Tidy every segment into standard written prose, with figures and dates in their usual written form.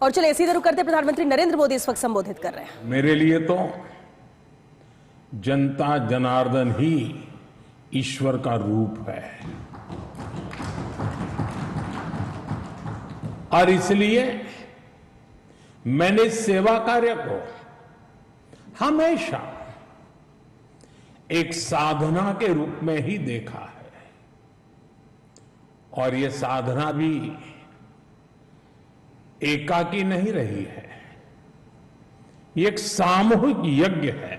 और चलिए सीधे रुक करते प्रधानमंत्री नरेंद्र मोदी इस वक्त संबोधित कर रहे हैं। मेरे लिए तो जनता जनार्दन ही ईश्वर का रूप है और इसलिए मैंने सेवा कार्य को हमेशा एक साधना के रूप में ही देखा है और ये साधना भी एकाकी नहीं रही है। ये एक सामूहिक यज्ञ है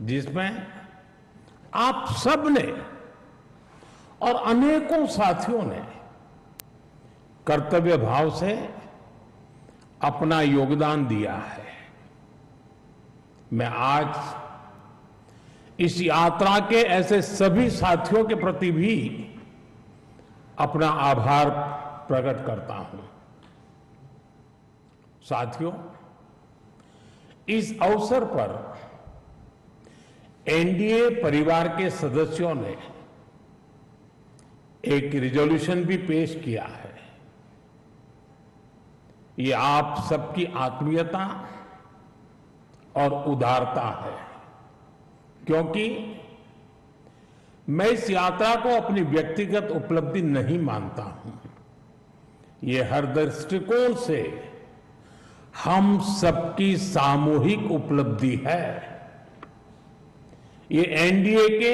जिसमें आप सब ने और अनेकों साथियों ने कर्तव्य भाव से अपना योगदान दिया है। मैं आज इस यात्रा के ऐसे सभी साथियों के प्रति भी अपना आभार प्रकट करता हूं। साथियों, इस अवसर पर एनडीए परिवार के सदस्यों ने एक रिजोल्यूशन भी पेश किया है। ये आप सबकी आत्मीयता और उदारता है, क्योंकि मैं इस यात्रा को अपनी व्यक्तिगत उपलब्धि नहीं मानता हूं। ये हर दृष्टिकोण से हम सबकी सामूहिक उपलब्धि है। ये एनडीए के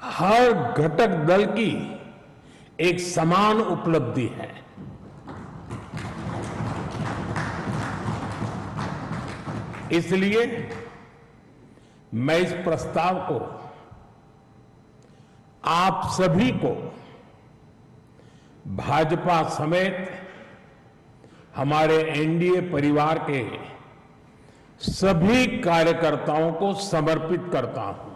हर घटक दल की एक समान उपलब्धि है। इसलिए मैं इस प्रस्ताव को आप सभी को भाजपा समेत हमारे एनडीए परिवार के सभी कार्यकर्ताओं को समर्पित करता हूं।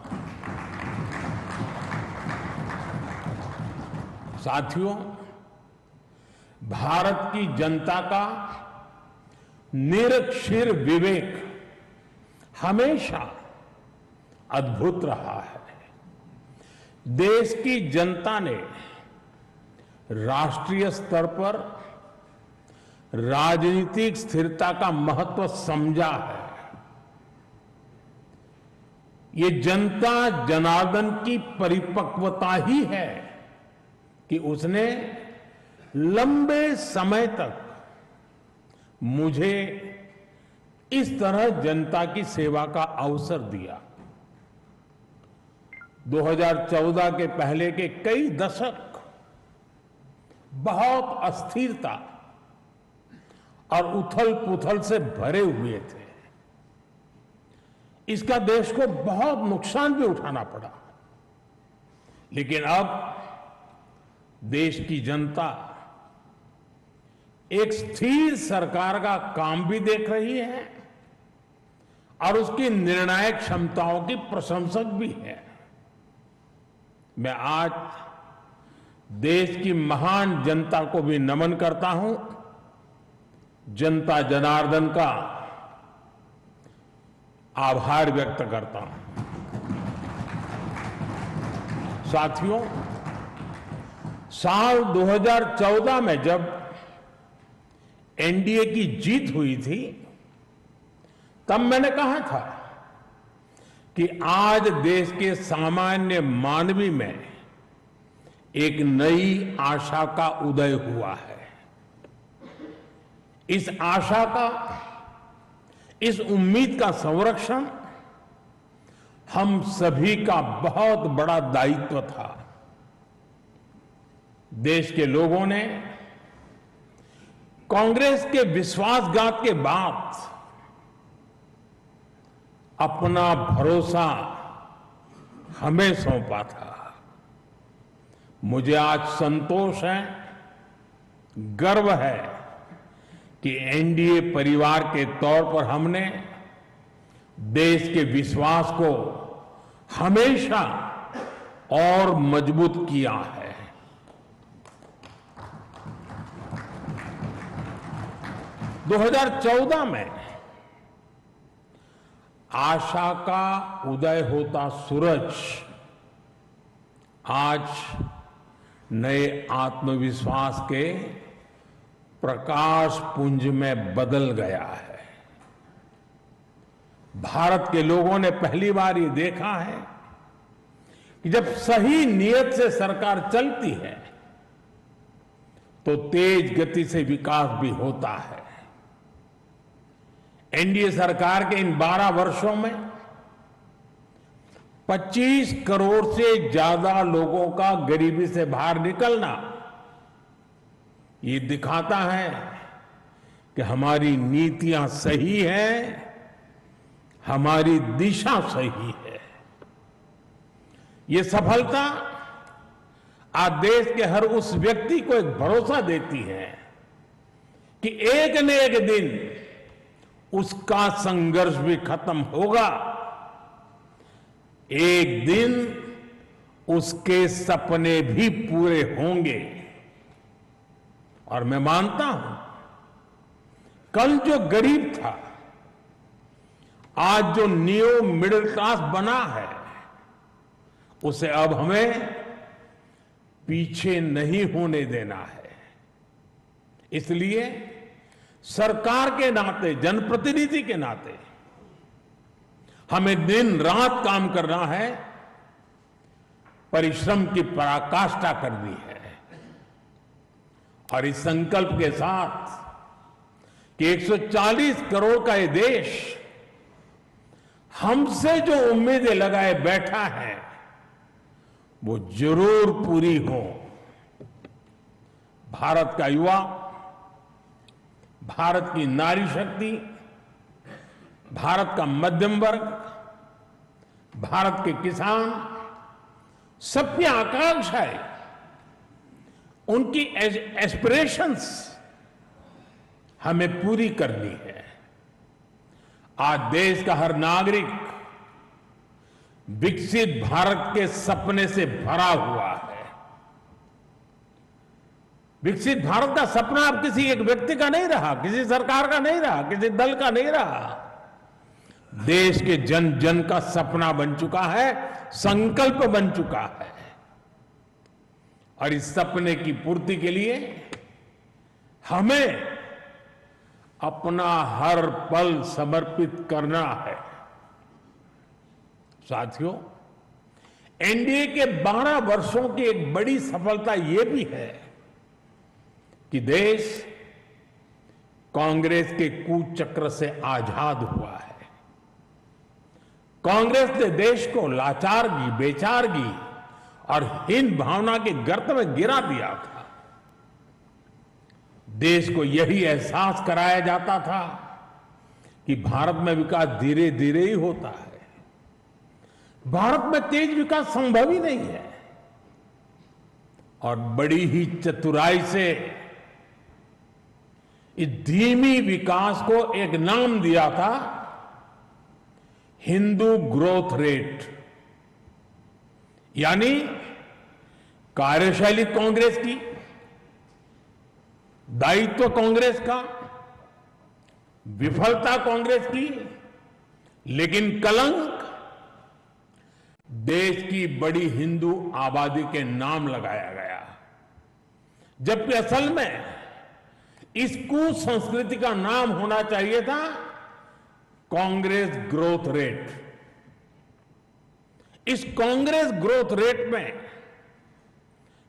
साथियों, भारत की जनता का निरक्षीर विवेक हमेशा अद्भुत रहा है। देश की जनता ने राष्ट्रीय स्तर पर राजनीतिक स्थिरता का महत्व समझा है। ये जनता जनार्दन की परिपक्वता ही है कि उसने लंबे समय तक मुझे इस तरह जनता की सेवा का अवसर दिया। 2014 के पहले के कई दशक बहुत अस्थिरता और उथल पुथल से भरे हुए थे। इसका देश को बहुत नुकसान भी उठाना पड़ा, लेकिन अब देश की जनता एक स्थिर सरकार का काम भी देख रही है और उसकी निर्णायक क्षमताओं की प्रशंसक भी है। मैं आज देश की महान जनता को भी नमन करता हूं। जनता जनार्दन का आभार व्यक्त करता हूं। साथियों, साल 2014 में जब एनडीए की जीत हुई थी, तब मैंने कहा था कि आज देश के सामान्य मानवी में एक नई आशा का उदय हुआ है। इस आशा का, इस उम्मीद का संरक्षण हम सभी का बहुत बड़ा दायित्व था। देश के लोगों ने कांग्रेस के विश्वासघात के बाद अपना भरोसा हमें सौंपा था। मुझे आज संतोष है, गर्व है कि एनडीए परिवार के तौर पर हमने देश के विश्वास को हमेशा और मजबूत किया है। दो 2014 में आशा का उदय होता सूरज आज नए आत्मविश्वास के प्रकाश पुंज में बदल गया है। भारत के लोगों ने पहली बार ये देखा है कि जब सही नीयत से सरकार चलती है तो तेज गति से विकास भी होता है। एनडीए सरकार के इन 12 वर्षों में 25 करोड़ से ज्यादा लोगों का गरीबी से बाहर निकलना ये दिखाता है कि हमारी नीतियां सही हैं, हमारी दिशा सही है। ये सफलता आज देश के हर उस व्यक्ति को एक भरोसा देती है कि एक न एक दिन उसका संघर्ष भी खत्म होगा, एक दिन उसके सपने भी पूरे होंगे। और मैं मानता हूं कल जो गरीब था आज जो न्यू मिडिल क्लास बना है उसे अब हमें पीछे नहीं होने देना है। इसलिए सरकार के नाते, जनप्रतिनिधि के नाते हमें दिन रात काम करना है, परिश्रम की पराकाष्ठा करनी है। और इस संकल्प के साथ कि 140 करोड़ का ये देश हमसे जो उम्मीदें लगाए बैठा है वो जरूर पूरी हो। भारत का युवा, भारत की नारी शक्ति, भारत का मध्यम वर्ग, भारत के किसान, सबकी आकांक्षाएं, उनकी एस्पिरेशंस हमें पूरी करनी है। आज देश का हर नागरिक विकसित भारत के सपने से भरा हुआ है। विकसित भारत का सपना अब किसी एक व्यक्ति का नहीं रहा, किसी सरकार का नहीं रहा, किसी दल का नहीं रहा। देश के जन जन का सपना बन चुका है, संकल्प बन चुका है। और इस सपने की पूर्ति के लिए हमें अपना हर पल समर्पित करना है। साथियों, एनडीए के 12 वर्षों की एक बड़ी सफलता यह भी है कि देश कांग्रेस के कुचक्र से आजाद हुआ है। कांग्रेस ने देश को लाचारगी, बेचारगी और हीन भावना के गर्त में गिरा दिया था। देश को यही एहसास कराया जाता था कि भारत में विकास धीरे धीरे ही होता है, भारत में तेज विकास संभव ही नहीं है। और बड़ी ही चतुराई से इस धीमी विकास को एक नाम दिया था, हिंदू ग्रोथ रेट। यानी कार्यशैली कांग्रेस की, दायित्व कांग्रेस का, विफलता कांग्रेस की, लेकिन कलंक देश की बड़ी हिंदू आबादी के नाम लगाया गया। जबकि असल में इस कुसंस्कृति का नाम होना चाहिए था कांग्रेस ग्रोथ रेट। इस कांग्रेस ग्रोथ रेट में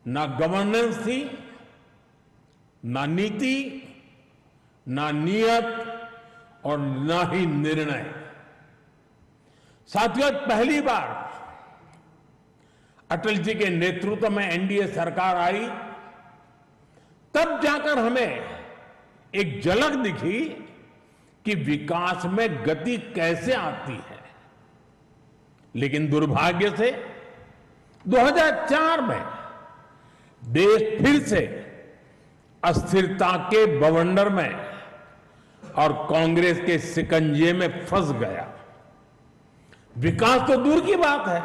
ना गवर्नेंस थी, ना नीति, ना नियत और ना ही निर्णय। साथियों, पहली बार अटल जी के नेतृत्व में एनडीए सरकार आई, तब जाकर हमें एक झलक दिखी कि विकास में गति कैसे आती है। लेकिन दुर्भाग्य से 2004 में देश फिर से अस्थिरता के बवंडर में और कांग्रेस के शिकंजे में फंस गया। विकास तो दूर की बात है,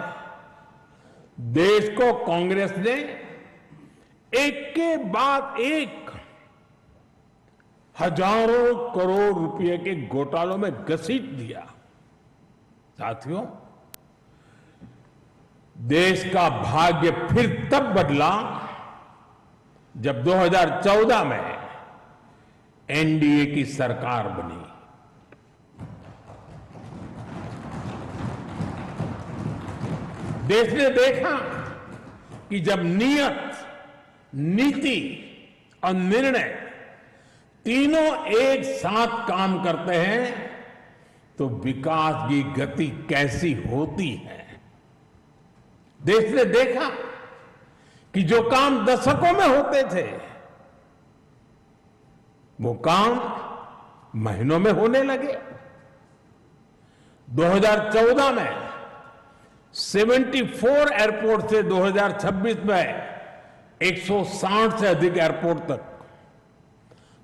देश को कांग्रेस ने एक के बाद एक हजारों करोड़ रुपए के घोटालों में घसीट दिया। साथियों, देश का भाग्य फिर तब बदला जब 2014 में एनडीए की सरकार बनी। देश ने देखा कि जब नियत, नीति और निर्णय तीनों एक साथ काम करते हैं तो विकास की गति कैसी होती है। देश ने देखा कि जो काम दशकों में होते थे वो काम महीनों में होने लगे। 2014 में 74 एयरपोर्ट से 2026 में 160 से अधिक एयरपोर्ट तक,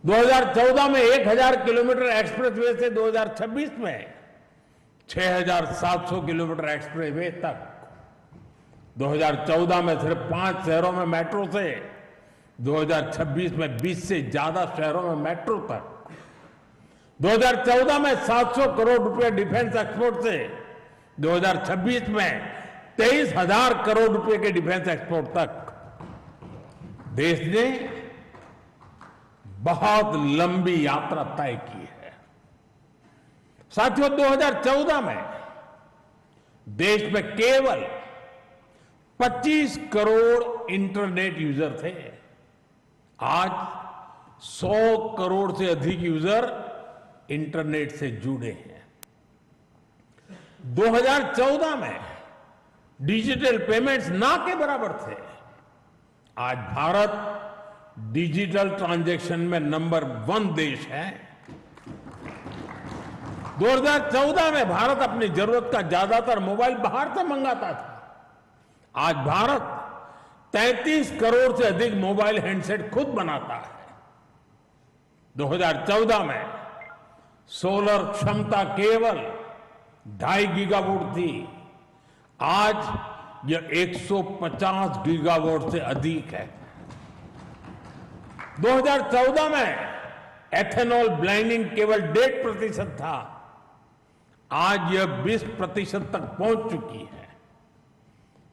2014 में 1000 किलोमीटर एक्सप्रेसवे से 2026 में 6700 किलोमीटर एक्सप्रेसवे तक, 2014 में सिर्फ 5 शहरों में मेट्रो से 2026 में 20 से ज्यादा शहरों में मेट्रो तक, 2014 में 700 करोड़ रुपए डिफेंस एक्सपोर्ट से 2026 में 23,000 करोड़ रुपए के डिफेंस एक्सपोर्ट तक। देश ने बहुत लंबी यात्रा तय की है। साथियों, 2014 में देश में केवल 25 करोड़ इंटरनेट यूजर थे। आज 100 करोड़ से अधिक यूजर इंटरनेट से जुड़े हैं। 2014 में डिजिटल पेमेंट्स ना के बराबर थे। आज भारत डिजिटल ट्रांजैक्शन में नंबर 1 देश है। 2014 में भारत अपनी जरूरत का ज्यादातर मोबाइल बाहर से मंगाता था। आज भारत 33 करोड़ से अधिक मोबाइल हैंडसेट खुद बनाता है। 2014 में सोलर क्षमता केवल 2.5 गीगावाट थी। आज यह 150 गीगावाट से अधिक है। 2014 में एथेनॉल ब्लेंडिंग केवल 1.5% था। आज यह 20% तक पहुंच चुकी है।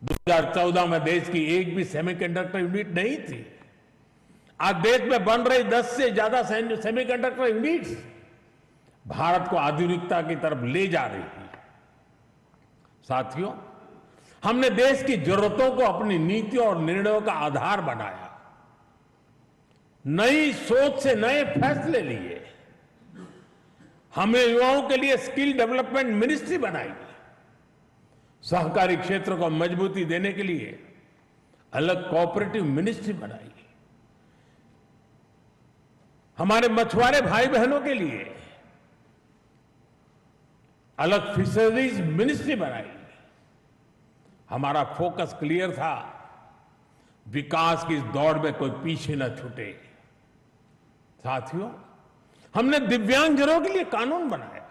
2014 में देश की एक भी सेमीकंडक्टर यूनिट नहीं थी। आज देश में बन रही 10 से ज्यादा सेमीकंडक्टर यूनिट्स भारत को आधुनिकता की तरफ ले जा रही है। साथियों, हमने देश की जरूरतों को अपनी नीतियों और निर्णयों का आधार बनाया। नई सोच से नए फैसले लिए। हमने युवाओं के लिए स्किल डेवलपमेंट मिनिस्ट्री बनाई। सहकारी क्षेत्र को मजबूती देने के लिए अलग कोऑपरेटिव मिनिस्ट्री बनाई। हमारे मछुआरे भाई बहनों के लिए अलग फिशरीज मिनिस्ट्री बनाई। हमारा फोकस क्लियर था, विकास की इस दौड़ में कोई पीछे न छूटे। साथियों, हमने दिव्यांगजनों के लिए कानून बनाया।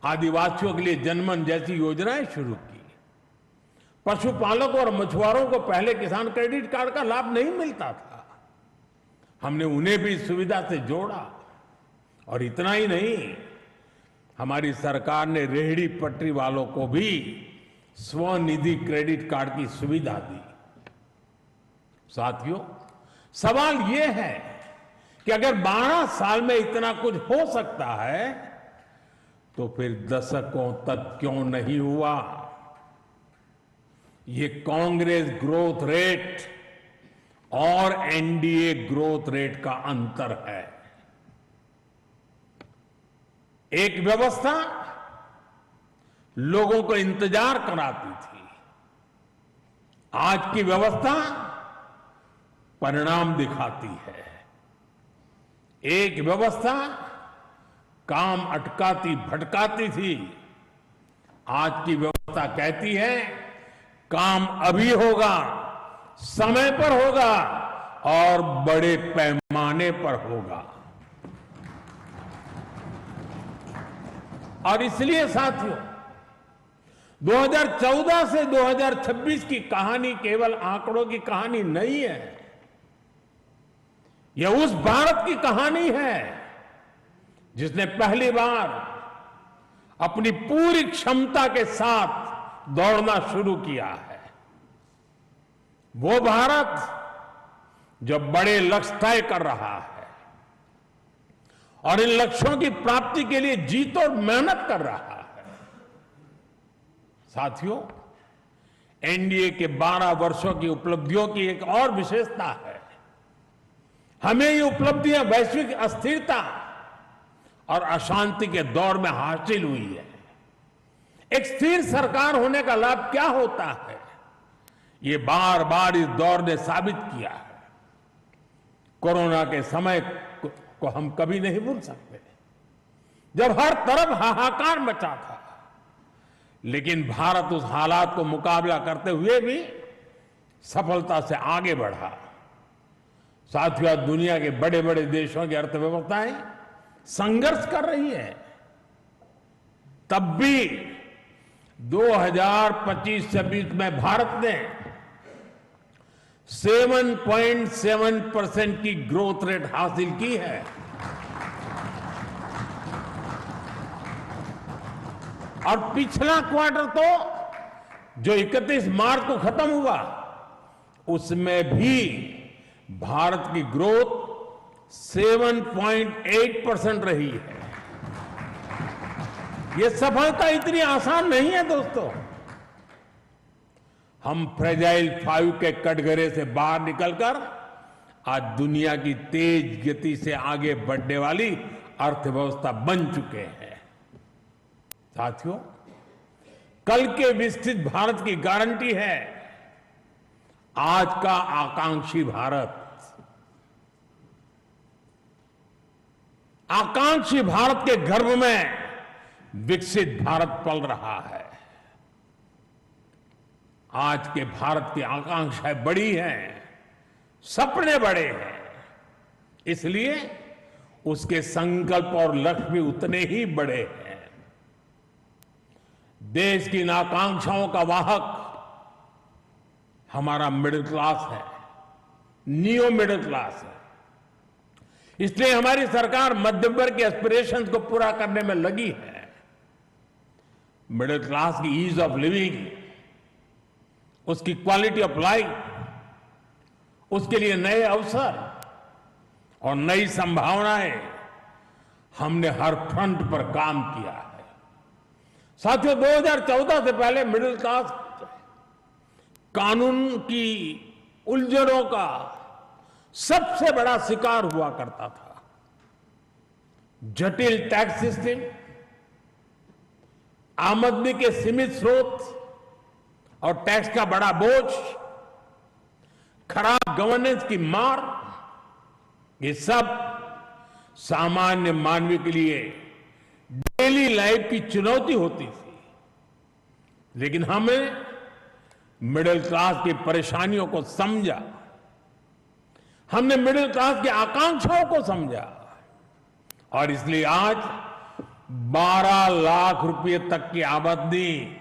आदिवासियों के लिए जनमन जैसी योजनाएं शुरू की। पशुपालकों और मछुआरों को पहले किसान क्रेडिट कार्ड का लाभ नहीं मिलता था। हमने उन्हें भी सुविधा से जोड़ा। और इतना ही नहीं, हमारी सरकार ने रेहड़ी पटरी वालों को भी स्वनिधि क्रेडिट कार्ड की सुविधा दी। साथियों, सवाल यह है कि अगर 12 साल में इतना कुछ हो सकता है तो फिर दशकों तक क्यों नहीं हुआ। ये कांग्रेस ग्रोथ रेट और एनडीए ग्रोथ रेट का अंतर है। एक व्यवस्था लोगों को इंतजार कराती थी। आज की व्यवस्था परिणाम दिखाती है। एक व्यवस्था काम अटकाती भटकाती थी। आज की व्यवस्था कहती है काम अभी होगा, समय पर होगा और बड़े पैमाने पर होगा। और इसलिए साथियों, 2014 से 2026 की कहानी केवल आंकड़ों की कहानी नहीं है। यह उस भारत की कहानी है जिसने पहली बार अपनी पूरी क्षमता के साथ दौड़ना शुरू किया है। वो भारत जो बड़े लक्ष्य तय कर रहा है। और इन लक्ष्यों की प्राप्ति के लिए जी तोड़ मेहनत कर रहा है। साथियों, एनडीए के 12 वर्षों की उपलब्धियों की एक और विशेषता है। हमें ये उपलब्धियां वैश्विक अस्थिरता और अशांति के दौर में हासिल हुई है। एक स्थिर सरकार होने का लाभ क्या होता है, ये बार बार इस दौर ने साबित किया है। कोरोना के समय को हम कभी नहीं भूल सकते, जब हर तरफ हाहाकार मचा था, लेकिन भारत उस हालात को मुकाबला करते हुए भी सफलता से आगे बढ़ा। साथियों, दुनिया के बड़े बड़े देशों की अर्थव्यवस्थाएं संघर्ष कर रही है, तब भी 2025-26 में भारत ने 7.7% की ग्रोथ रेट हासिल की है। और पिछला क्वार्टर तो जो 31 मार्च को खत्म हुआ, उसमें भी भारत की ग्रोथ 7.8% रही है। ये सफलता इतनी आसान नहीं है दोस्तों। हम फ्रेजाइल 5 के कटघरे से बाहर निकलकर आज दुनिया की तेज गति से आगे बढ़ने वाली अर्थव्यवस्था बन चुके हैं। साथियों, कल के विकसित भारत की गारंटी है आज का आकांक्षी भारत। आकांक्षी भारत के गर्भ में विकसित भारत पल रहा है। आज के भारत की आकांक्षाएं बड़ी हैं, सपने बड़े हैं, इसलिए उसके संकल्प और लक्ष्य भी उतने ही बड़े हैं। देश की इन आकांक्षाओं का वाहक हमारा मिडिल क्लास है, नियो मिडिल क्लास है। इसलिए हमारी सरकार मध्यम वर्ग के एस्पिरेशंस को पूरा करने में लगी है। मिडिल क्लास की ईज ऑफ लिविंग, उसकी क्वालिटी ऑफ लाइफ, उसके लिए नए अवसर और नई संभावनाएं हमने हर फ्रंट पर काम किया है। साथियों, 2014 से पहले मिडिल क्लास कानून की उलझनों का सबसे बड़ा शिकार हुआ करता था। जटिल टैक्स सिस्टम, आमदनी के सीमित स्रोत और टैक्स का बड़ा बोझ, खराब गवर्नेंस की मार, ये सब सामान्य मानवीय के लिए डेली लाइफ की चुनौती होती थी। लेकिन हमें मिडिल क्लास की परेशानियों को समझा, हमने मिडिल क्लास की आकांक्षाओं को समझा और इसलिए आज 12 लाख रुपए तक की आमदनी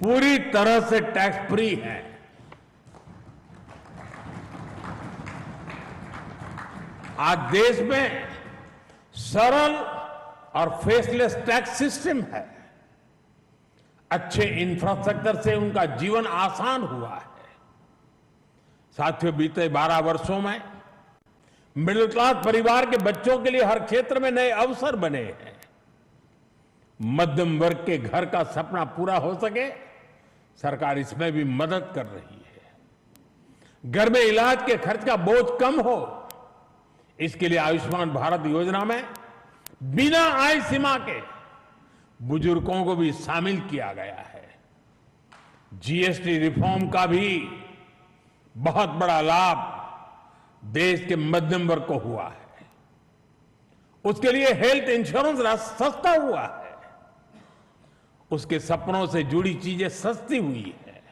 पूरी तरह से टैक्स फ्री है। आज देश में सरल और फेसलेस टैक्स सिस्टम है। अच्छे इंफ्रास्ट्रक्चर से उनका जीवन आसान हुआ है। साथियों, बीते 12 वर्षों में मिडिल क्लास परिवार के बच्चों के लिए हर क्षेत्र में नए अवसर बने हैं। मध्यम वर्ग के घर का सपना पूरा हो सके, सरकार इसमें भी मदद कर रही है। घर में इलाज के खर्च का बोझ कम हो, इसके लिए आयुष्मान भारत योजना में बिना आय सीमा के बुजुर्गों को भी शामिल किया गया है। जीएसटी रिफॉर्म का भी बहुत बड़ा लाभ देश के मध्यम वर्ग को हुआ है। उसके लिए हेल्थ इंश्योरेंस सस्ता हुआ है। उसके सपनों से जुड़ी चीजें सस्ती हुई है।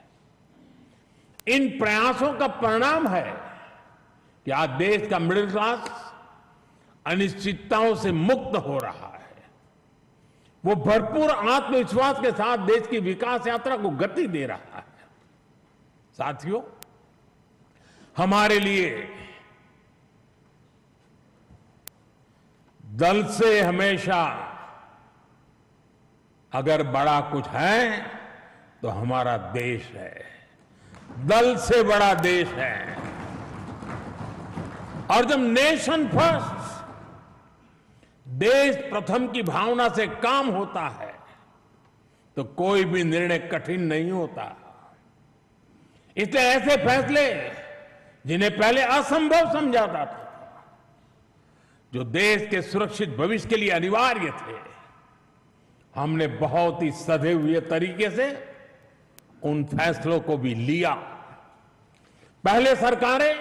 इन प्रयासों का परिणाम है कि आज देश का मिडिल क्लास अनिश्चितताओं से मुक्त हो रहा है। वो भरपूर आत्मविश्वास के साथ देश की विकास यात्रा को गति दे रहा है। साथियों, हमारे लिए दल से हमेशा अगर बड़ा कुछ है तो हमारा देश है। दल से बड़ा देश है। और जब नेशन फर्स्ट, देश प्रथम की भावना से काम होता है तो कोई भी निर्णय कठिन नहीं होता। इसलिए ऐसे फैसले जिन्हें पहले असंभव समझा जाता था, जो देश के सुरक्षित भविष्य के लिए अनिवार्य थे, हमने बहुत ही सधे हुए तरीके से उन फैसलों को भी लिया। पहले सरकारें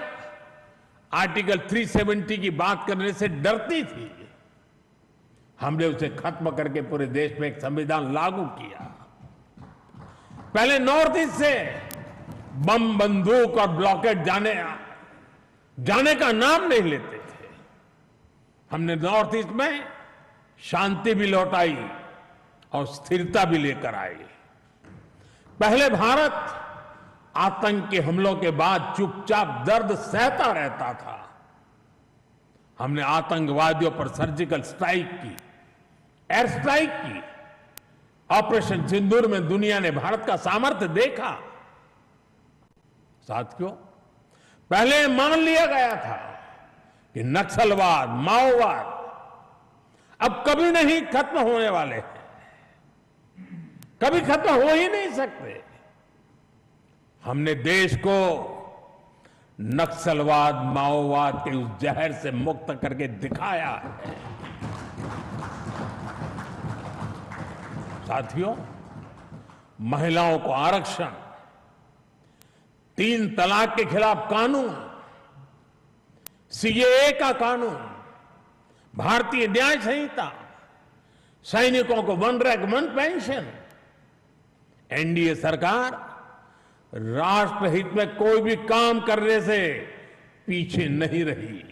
आर्टिकल 370 की बात करने से डरती थी। हमने उसे खत्म करके पूरे देश में एक संविधान लागू किया। पहले नॉर्थ ईस्ट से बम, बंदूक और ब्लॉकेट जाने का नाम नहीं लेते थे। हमने नॉर्थ ईस्ट में शांति भी लौटाई और स्थिरता भी लेकर आई। पहले भारत आतंक के हमलों के बाद चुपचाप दर्द सहता रहता था। हमने आतंकवादियों पर सर्जिकल स्ट्राइक की, एयर स्ट्राइक की। ऑपरेशन सिंदूर में दुनिया ने भारत का सामर्थ्य देखा। साथियों, पहले मान लिया गया था कि नक्सलवाद, माओवाद अब कभी नहीं खत्म होने वाले हैं, कभी खत्म हो ही नहीं सकते। हमने देश को नक्सलवाद, माओवाद के उस जहर से मुक्त करके दिखाया है। साथियों, महिलाओं को आरक्षण, 3 तलाक के खिलाफ कानून, सीएए का कानून, भारतीय न्याय संहिता, सैनिकों को 1 रैंक 1 पेंशन। एनडीए सरकार राष्ट्रहित में कोई भी काम करने से पीछे नहीं रही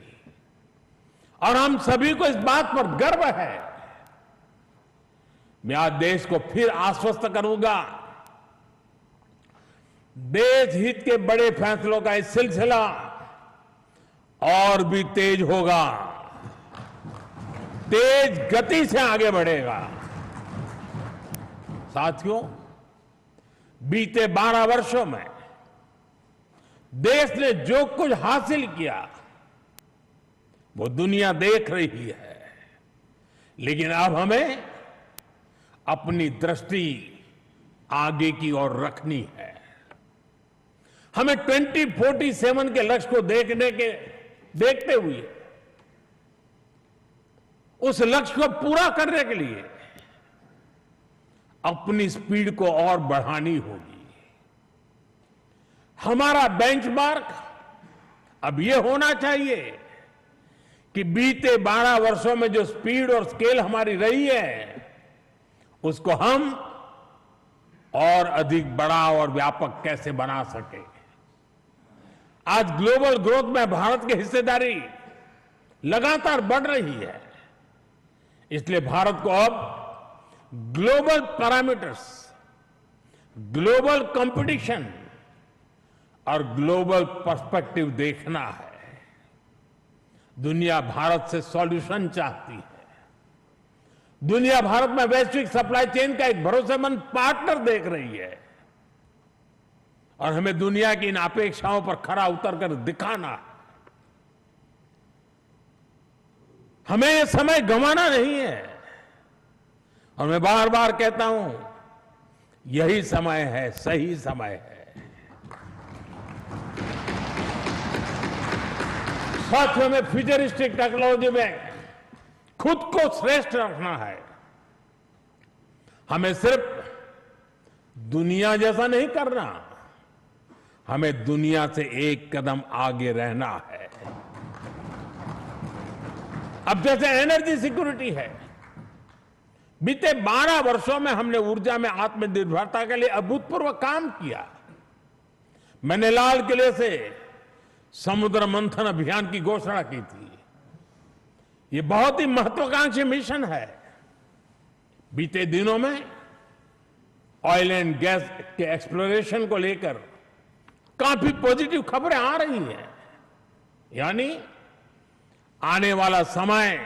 और हम सभी को इस बात पर गर्व है। मैं आज देश को फिर आश्वस्त करूंगा, देश हित के बड़े फैसलों का इस सिलसिला और भी तेज होगा, तेज गति से आगे बढ़ेगा। साथियों, बीते 12 वर्षों में देश ने जो कुछ हासिल किया वो दुनिया देख रही है, लेकिन अब हमें अपनी दृष्टि आगे की ओर रखनी है। हमें 2047 के लक्ष्य को देखते हुए उस लक्ष्य को पूरा करने के लिए अपनी स्पीड को और बढ़ानी होगी। हमारा बेंचमार्क अब यह होना चाहिए कि बीते 12 वर्षों में जो स्पीड और स्केल हमारी रही है, उसको हम और अधिक बड़ा और व्यापक कैसे बना सके। आज ग्लोबल ग्रोथ में भारत की हिस्सेदारी लगातार बढ़ रही है। इसलिए भारत को अब ग्लोबल पैरामीटर्स, ग्लोबल कंपटीशन और ग्लोबल पर्सपेक्टिव देखना है। दुनिया भारत से सॉल्यूशन चाहती है। दुनिया भारत में वैश्विक सप्लाई चेन का एक भरोसेमंद पार्टनर देख रही है और हमें दुनिया की इन अपेक्षाओं पर खरा उतरकर दिखाना है। हमें यह समय गंवाना नहीं है और मैं बार बार कहता हूं, यही समय है, सही समय है। साथियों, में फ्यूचरिस्टिक टेक्नोलॉजी में खुद को श्रेष्ठ रखना है। हमें सिर्फ दुनिया जैसा नहीं करना, हमें दुनिया से एक कदम आगे रहना है। अब जैसे एनर्जी सिक्योरिटी है, बीते 12 वर्षों में हमने ऊर्जा में आत्मनिर्भरता के लिए अभूतपूर्व काम किया। मैंने लाल किले से समुद्र मंथन अभियान की घोषणा की थी। ये बहुत ही महत्वाकांक्षी मिशन है। बीते दिनों में ऑयल एंड गैस के एक्सप्लोरेशन को लेकर काफी पॉजिटिव खबरें आ रही हैं। यानी आने वाला समय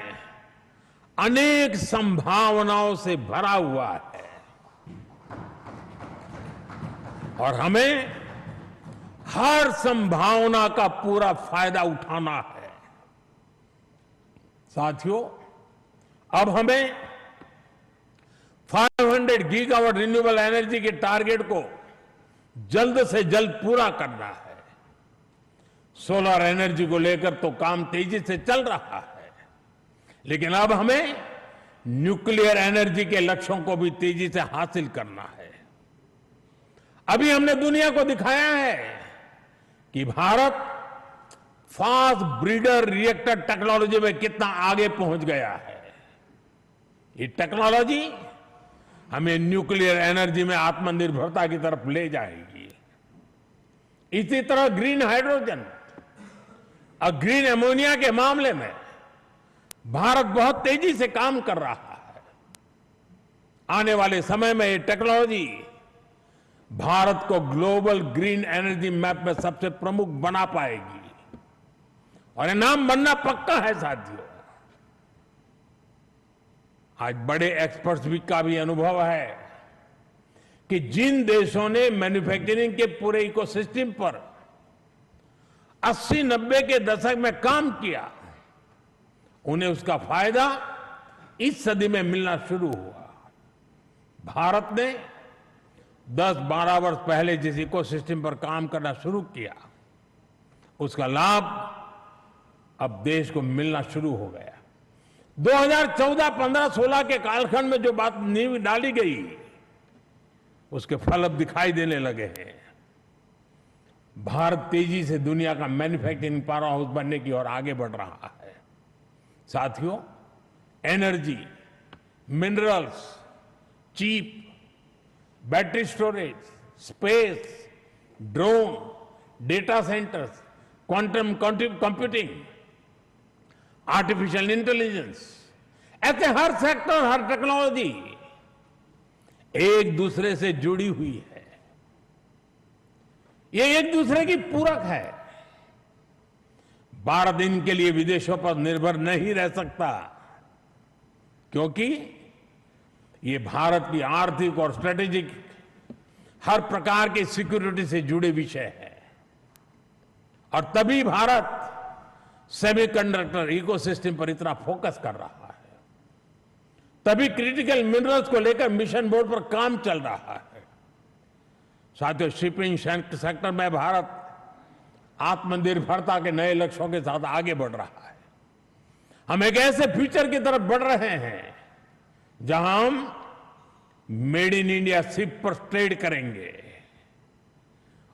अनेक संभावनाओं से भरा हुआ है और हमें हर संभावना का पूरा फायदा उठाना है। साथियों, अब हमें 500 गीगावाट रिन्यूएबल एनर्जी के टारगेट को जल्द से जल्द पूरा करना है। सोलर एनर्जी को लेकर तो काम तेजी से चल रहा है, लेकिन अब हमें न्यूक्लियर एनर्जी के लक्ष्यों को भी तेजी से हासिल करना है। अभी हमने दुनिया को दिखाया है कि Bharat fast breeder reactor technology में कितना आगे पहुंच गया है। ये टेक्नोलॉजी हमें न्यूक्लियर एनर्जी में आत्मनिर्भरता की तरफ ले जाएगी। इसी तरह ग्रीन हाइड्रोजन और ग्रीन अमोनिया के मामले में भारत बहुत तेजी से काम कर रहा है। आने वाले समय में ये टेक्नोलॉजी भारत को ग्लोबल ग्रीन एनर्जी मैप में सबसे प्रमुख बना पाएगी और ये नाम बनना पक्का है साथियों। आज बड़े एक्सपर्ट्स भी का भी अनुभव है कि जिन देशों ने मैन्युफैक्चरिंग के पूरे इकोसिस्टम पर 80-90 के दशक में काम किया, उन्हें उसका फायदा इस सदी में मिलना शुरू हुआ। भारत ने 10-12 वर्ष पहले जिस इकोसिस्टम पर काम करना शुरू किया, उसका लाभ अब देश को मिलना शुरू हो गया। 2014, 15, 16 के कालखंड में जो बात नींव डाली गई, उसके फल अब दिखाई देने लगे हैं। भारत तेजी से दुनिया का मैन्युफैक्चरिंग पावर हाउस बनने की ओर आगे बढ़ रहा है। साथियों, energy, minerals, chip, battery storage, space, drone, data centres, quantum computing, artificial intelligence, ऐसे हर सेक्टर, हर टेक्नोलॉजी एक दूसरे से जुड़ी हुई है। ये एक दूसरे की पूरक है। भारत इनके लिए विदेशों पर निर्भर नहीं रह सकता, क्योंकि ये भारत की आर्थिक और स्ट्रेटेजिक हर प्रकार की सिक्योरिटी से जुड़े विषय है। और तभी भारत सेमीकंडक्टर इकोसिस्टम पर इतना फोकस कर रहा है, तभी क्रिटिकल मिनरल्स को लेकर मिशन बोर्ड पर काम चल रहा है। साथियों, शिपिंग सेक्टर में भारत आत्मनिर्भरता के नए लक्ष्यों के साथ आगे बढ़ रहा है। हम एक ऐसे फ्यूचर की तरफ बढ़ रहे हैं जहां हम मेड इन इंडिया शिप पर ट्रेड करेंगे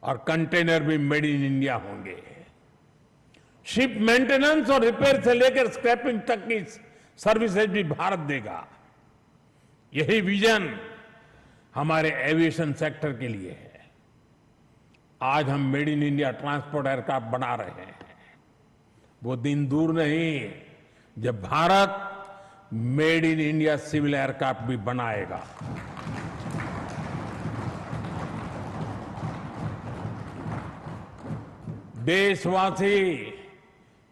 और कंटेनर भी मेड इन इंडिया होंगे। शिप मेंटेनेंस और रिपेयर से लेकर स्क्रैपिंग तक की सर्विसेज भी भारत देगा। यही विजन हमारे एविएशन सेक्टर के लिए है। आज हम made in India transport aircraft बना रहे हैं। वो दिन दूर नहीं जब भारत made in India civil aircraft भी बनाएगा। देशवासी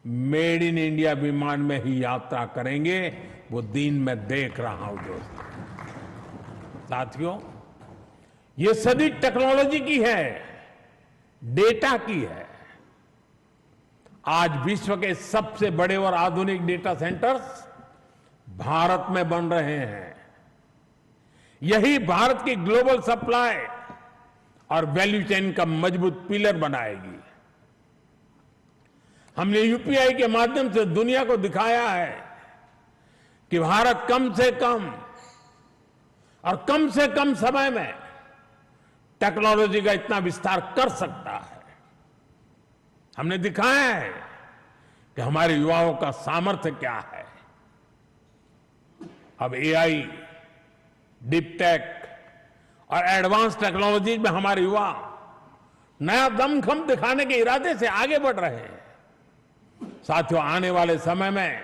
मेड इन इंडिया विमान में ही यात्रा करेंगे, वो दिन मैं देख रहा हूं दोस्तों। साथियों, ये सदी टेक्नोलॉजी की है, डेटा की है। आज विश्व के सबसे बड़े और आधुनिक डेटा सेंटर्स भारत में बन रहे हैं। यही भारत की ग्लोबल सप्लाई और वैल्यू चेन का मजबूत पिलर बनाएगी। हमने यूपीआई के माध्यम से दुनिया को दिखाया है कि भारत कम से कम समय में टेक्नोलॉजी का इतना विस्तार कर सकता है। हमने दिखाया है कि हमारे युवाओं का सामर्थ्य क्या है। अब एआई, डीप टेक और एडवांस टेक्नोलॉजी में हमारे युवा नया दमखम दिखाने के इरादे से आगे बढ़ रहे हैं। साथियों, आने वाले समय में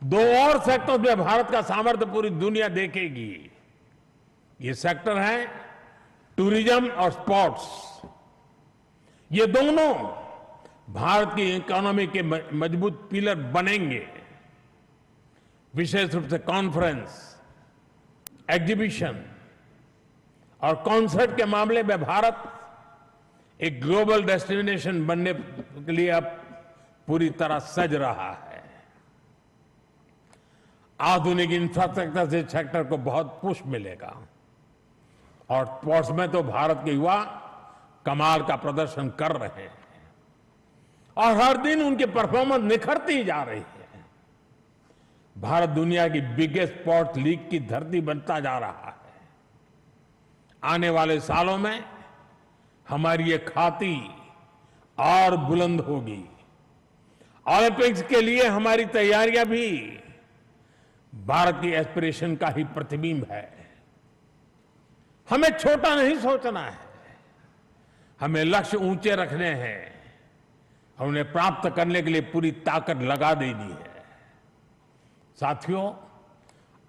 दो और सेक्टर्स में भारत का सामर्थ्य पूरी दुनिया देखेगी। ये सेक्टर है टूरिज्म और स्पोर्ट्स। ये दोनों भारत की इकोनॉमी के मजबूत पिलर बनेंगे। विशेष रूप से कॉन्फ्रेंस, एग्जीबिशन और कॉन्सर्ट के मामले में भारत एक ग्लोबल डेस्टिनेशन बनने के लिए अब पूरी तरह सज रहा है। आधुनिक इंफ्रास्ट्रक्चर से सेक्टर को बहुत पुश मिलेगा और स्पोर्ट्स में तो भारत के युवा कमाल का प्रदर्शन कर रहे हैं और हर दिन उनकी परफॉर्मेंस निखरती जा रही है। भारत दुनिया की बिगेस्ट स्पोर्ट्स लीग की धरती बनता जा रहा है। आने वाले सालों में हमारी ये ख्याति और बुलंद होगी। ओलंपिक्स के लिए हमारी तैयारियां भी भारत की एस्पिरेशन का ही प्रतिबिंब है। हमें छोटा नहीं सोचना है, हमें लक्ष्य ऊंचे रखने हैं और उन्हें प्राप्त करने के लिए पूरी ताकत लगा देनी है। साथियों,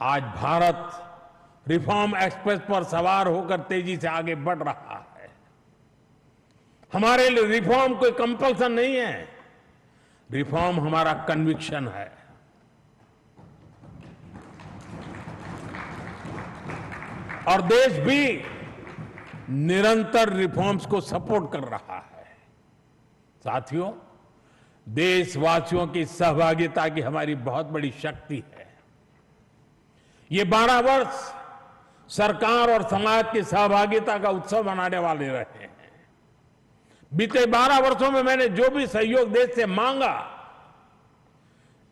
आज भारत रिफॉर्म एक्सप्रेस पर सवार होकर तेजी से आगे बढ़ रहा है। हमारे लिए रिफॉर्म कोई कंपल्सन नहीं है, रिफॉर्म हमारा कन्विक्शन है। और देश भी निरंतर रिफॉर्म्स को सपोर्ट कर रहा है। साथियों, देशवासियों की सहभागिता की हमारी बहुत बड़ी शक्ति है। ये 12 वर्ष सरकार और समाज की सहभागिता का उत्सव मनाने वाले रहे हैं। बीते 12 वर्षों में मैंने जो भी सहयोग देश से मांगा,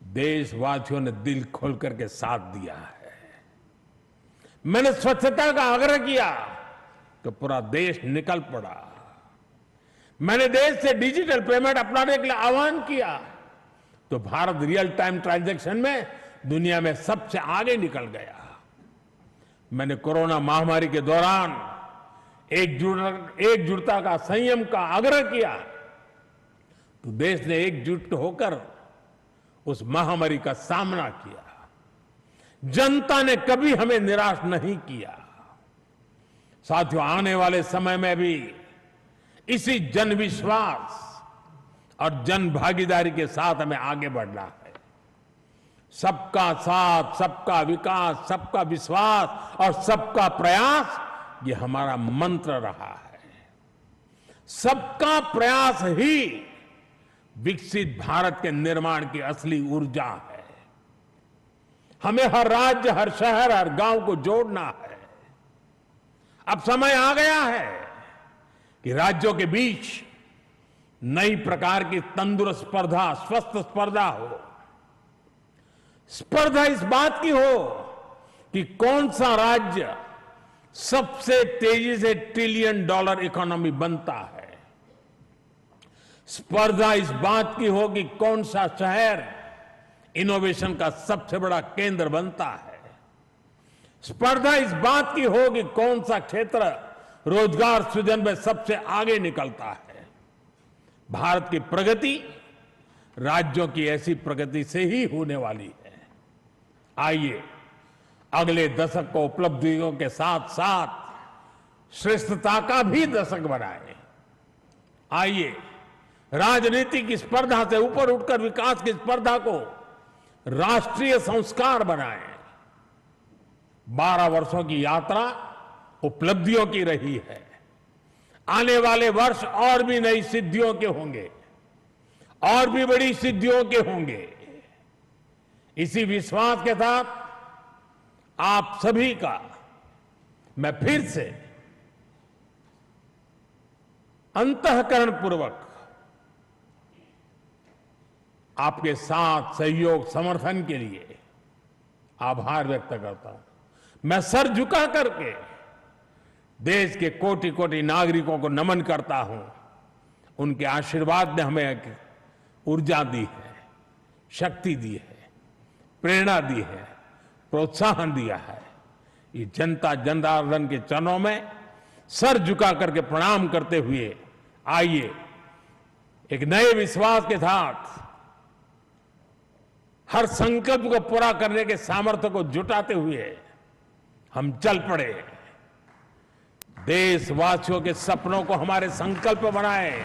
देशवासियों ने दिल खोल करके साथ दिया है। मैंने स्वच्छता का आग्रह किया तो पूरा देश निकल पड़ा। मैंने देश से डिजिटल पेमेंट अपनाने के लिए आह्वान किया तो भारत रियल टाइम ट्रांजैक्शन में दुनिया में सबसे आगे निकल गया। मैंने कोरोना महामारी के दौरान एकजुटता का, संयम का आग्रह किया तो देश ने एकजुट होकर उस महामारी का सामना किया। जनता ने कभी हमें निराश नहीं किया। साथियों, आने वाले समय में भी इसी जन विश्वास और जन भागीदारी के साथ हमें आगे बढ़ना है। सबका साथ, सबका विकास, सबका विश्वास और सबका प्रयास, ये हमारा मंत्र रहा है। सबका प्रयास ही विकसित भारत के निर्माण की असली ऊर्जा है। हमें हर राज्य, हर शहर, हर गांव को जोड़ना है। अब समय आ गया है कि राज्यों के बीच नई प्रकार की तंदुरुस्त स्पर्धा, स्वस्थ स्पर्धा हो। स्पर्धा इस बात की हो कि कौन सा राज्य सबसे तेजी से $1 ट्रिलियन इकोनॉमी बनता है। स्पर्धा इस बात की हो कि कौन सा शहर इनोवेशन का सबसे बड़ा केंद्र बनता है। स्पर्धा इस बात की हो कि कौन सा क्षेत्र रोजगार सृजन में सबसे आगे निकलता है। भारत की प्रगति राज्यों की ऐसी प्रगति से ही होने वाली है। आइए अगले दशक को उपलब्धियों के साथ साथ श्रेष्ठता का भी दशक बनाएं। आइए राजनीति की स्पर्धा से ऊपर उठकर विकास की स्पर्धा को राष्ट्रीय संस्कार बनाएं। 12 वर्षों की यात्रा उपलब्धियों की रही है। आने वाले वर्ष और भी नई सिद्धियों के होंगे, और भी बड़ी सिद्धियों के होंगे। इसी विश्वास के साथ आप सभी का मैं फिर से अंतःकरण पूर्वक आपके साथ सहयोग, समर्थन के लिए आभार व्यक्त करता हूं। मैं सर झुका करके देश के कोटि कोटि नागरिकों को नमन करता हूं। उनके आशीर्वाद ने हमें एक ऊर्जा दी है, शक्ति दी है, प्रेरणा दी है, प्रोत्साहन दिया है। ये जनता जनार्दन के चरणों में सर झुका करके प्रणाम करते हुए आइए एक नए विश्वास के साथ हर संकल्प को पूरा करने के सामर्थ्य को जुटाते हुए हम चल पड़े। देशवासियों के सपनों को हमारे संकल्प बनाएं।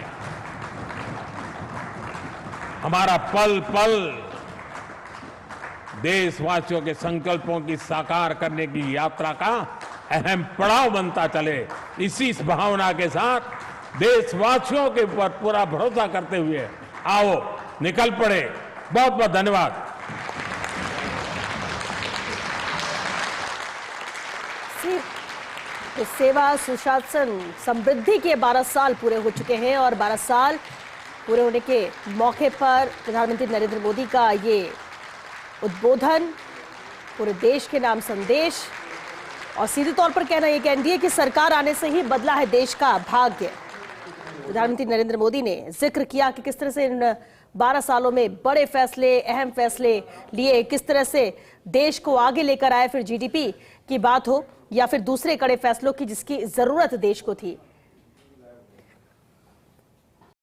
हमारा पल पल देशवासियों के संकल्पों की साकार करने की यात्रा का अहम पड़ाव बनता चले। इसी भावना के साथ देशवासियों के ऊपर पूरा भरोसा करते हुए आओ निकल पड़े। बहुत बहुत धन्यवाद। से तो सेवा, सुशासन, समृद्धि के 12 साल पूरे हो चुके हैं और 12 साल पूरे होने के मौके पर प्रधानमंत्री नरेंद्र मोदी का ये उद्बोधन, पूरे देश के नाम संदेश और सीधे तौर पर कहना यह कि एनडीए की सरकार आने से ही बदला है देश का भाग्य। प्रधानमंत्री नरेंद्र मोदी ने जिक्र किया कि किस तरह से इन 12 सालों में बड़े फैसले, अहम फैसले लिए, किस तरह से देश को आगे लेकर आए, फिर जीडीपी की बात हो या फिर दूसरे कड़े फैसलों की जिसकी जरूरत देश को थी।